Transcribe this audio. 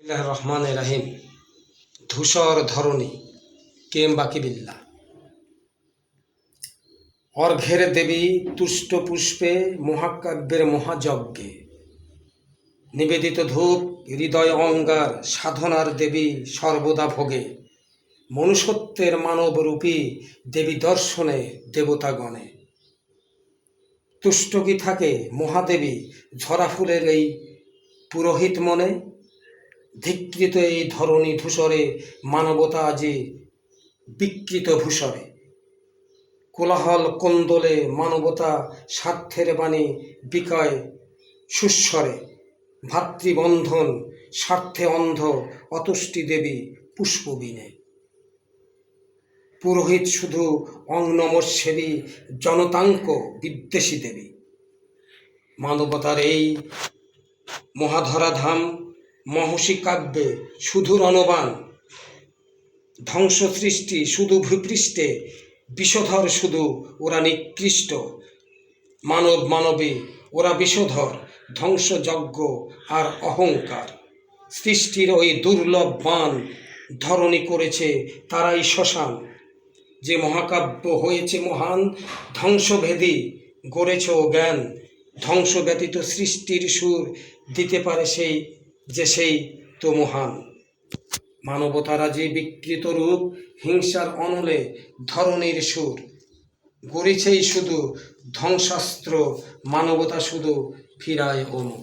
রহমান রাহিম। ধূসর ধরণী কেম বাকি বিল্লা। অর্ঘ্যের দেবী তুষ্ট পুষ্পে মহাকাব্যের মহাযজ্ঞে নিবেদিত ধূপ হৃদয় অঙ্গার সাধনার দেবী সর্বদা ভোগে। মনুষ্যত্বের মানবরূপী দেবী দর্শনে দেবতাগণে তুষ্ট কি থাকে মহাদেবী ঝরা ফুলের এই পুরোহিত মনে। ধিকৃত এই ধরণী ধূসরে মানবতা আজি বিকৃত ভূষরে। কোলাহল কোন্দলে মানবতা স্বার্থের বাণী বিকয় সুস্বরে। ভাতৃবন্ধন স্বার্থে অন্ধ অতুষ্টি দেবী পুষ্পবিনে। পুরোহিত শুধু অঙ্গনমস্যেবী জনতাঙ্ক বিদ্বেষী দেবী। মানবতার এই মহাধরাধাম মহর্ষি কাব্যে শুধু রণবান। ধ্বংস সৃষ্টি শুধু ভূপৃষ্ঠে বিষধর শুধু ওরা নিকৃষ্ট। মানব মানবী ওরা বিষধর ধ্বংসযজ্ঞ আর অহংকার। সৃষ্টির ওই দুর্লভ বান ধরণী করেছে তারাই শ্মশান। যে মহাকাব্য হয়েছে মহান ধ্বংসভেদী গড়েছ জ্ঞান। ধ্বংস ব্যতীত সৃষ্টির সুর দিতে পারে সেই তো মহান। মানবতারা যে বিকৃত রূপ হিংসার অনলে ধরণীর সুর গড়েছেই শুধু ধ্বংসাস্ত্র। মানবতা শুধু ফিরায় অনু।